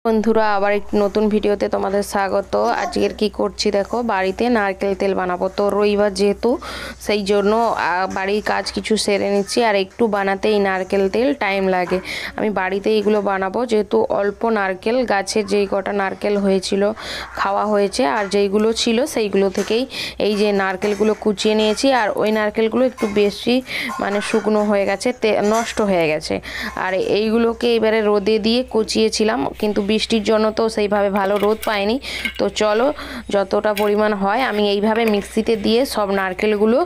বন্ধুরা আবার একটি নতুন ভিডিওতে তোমাদের স্বাগত। আজকের কি করছি দেখো, বাড়িতে নারকেল তেল বানাবো। তো রবিবার যেহেতু, সেই জন্য বাড়ির কাজ কিছু সেরে নিচ্ছি। আর একটু বানাতে এই নারকেল তেল টাইম লাগে। আমি বাড়িতে এইগুলো বানাবো, যেহেতু অল্প নারকেল, গাছে যেই কটা নারকেল হয়েছিল খাওয়া হয়েছে, আর যেইগুলো ছিল সেইগুলো থেকেই এই যে নারকেলগুলো কুচিয়ে নিয়েছি। আর ওই নারকেলগুলো একটু বেশি শুকনো হয়ে গেছে, নষ্ট হয়ে গেছে। আর এইগুলোকে এবারে রোদে দিয়ে কুচিয়েছিলাম, কিন্তু বৃষ্টির জন্য তো সেইভাবে ভালো রোদ পায়নি। তো চলো, যতটা পরিমাণ হয় আমি এইভাবে মিক্সিতে দিয়ে সব নারকেলগুলো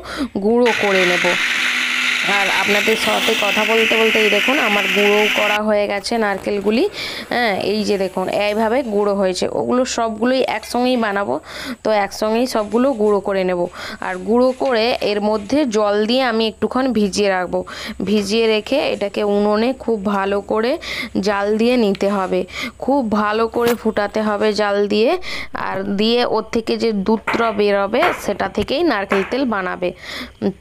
গুঁড়ো করে নেব। আর আপনাদের সাথে কথা বলতে বলতে এই দেখুন আমার গুঁড়ো করা হয়ে গেছে নারকেলগুলি। হ্যাঁ, এই যে দেখুন এইভাবে গুঁড়ো হয়েছে। ওগুলো সবগুলোই একসঙ্গেই বানাবো, তো একসঙ্গেই সবগুলো গুঁড়ো করে নেব। আর গুঁড়ো করে এর মধ্যে জল দিয়ে আমি একটুক্ষণ ভিজিয়ে রাখবো। ভিজিয়ে রেখে এটাকে উনুনে খুব ভালো করে জাল দিয়ে নিতে হবে, খুব ভালো করে ফুটাতে হবে জাল দিয়ে। আর দিয়ে ওর থেকে যে দুধটা বেরোবে সেটা থেকেই নারকেল তেল বানাবে।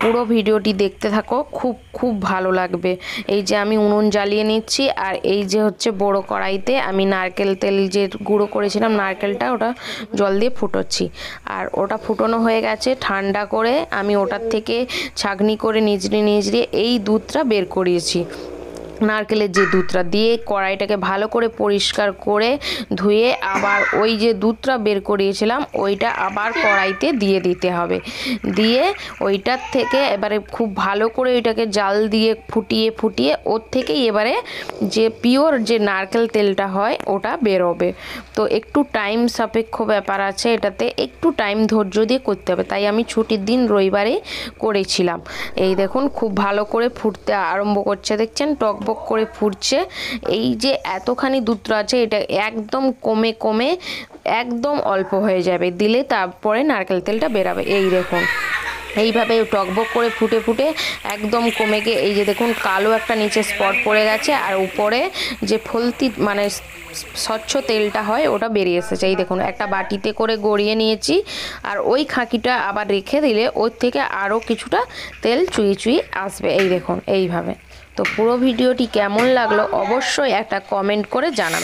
পুরো ভিডিওটি দেখতে থাকো, খুব খুব ভালো লাগবে। এই যে আমি উনুন জ্বালিয়ে নিচ্ছি, আর এই যে হচ্ছে বড় কড়াইতে আমি নারকেল তেল যে গুঁড়ো করেছিলাম নারকেলটা, ওটা জল দিয়ে ফুটোচ্ছি। আর ওটা ফুটোনো হয়ে গেছে, ঠান্ডা করে আমি ওটার থেকে ছাঁকনি করে নিজড়ে এই দুধটা বের করিয়েছি। নারকেলের যে দুধটা দিয়ে কড়াইটাকে ভালো করে পরিষ্কার করে ধুয়ে আবার ওই যে দুধটা বের করিয়েছিলাম ওইটা আবার কড়াইতে দিয়ে দিতে হবে। দিয়ে ওইটার থেকে এবারে খুব ভালো করে ওইটাকে জাল দিয়ে ফুটিয়ে ওর থেকেই এবারে যে পিওর যে নারকেল তেলটা হয় ওটা বেরোবে। তো একটু টাইম সাপেক্ষ ব্যাপার আছে এটাতে, একটু টাইম ধৈর্য দিয়ে করতে হবে। তাই আমি ছুটির দিন রবিবারে করেছিলাম। এই দেখুন খুব ভালো করে ফুটতে আরম্ভ করছে, দেখছেন টকবক করে ফুটছে। এই যে এতখানি দুধটা আছে এটা একদম কমে কমে একদম অল্প হয়ে যাবে, দিলে তারপরে নারকেল তেলটা বেরাবে। এই দেখুন এইভাবে টকবক করে ফুটে একদম কমে গিয়ে এই যে দেখুন কালো একটা নিচে স্পট পড়ে গেছে, আর উপরে যে ফলতি স্বচ্ছ তেলটা হয় ওটা বেরিয়ে এসেছে। এই দেখুন একটা বাটিতে করে গড়িয়ে নিয়েছি। আর ওই খাঁকিটা আবার রেখে দিলে ওর থেকে আরও কিছুটা তেল চুই আসবে। এই দেখুন এইভাবে। তো পুরো ভিডিওটি কেমন লাগলো অবশ্যই একটা কমেন্ট করে জানাবে।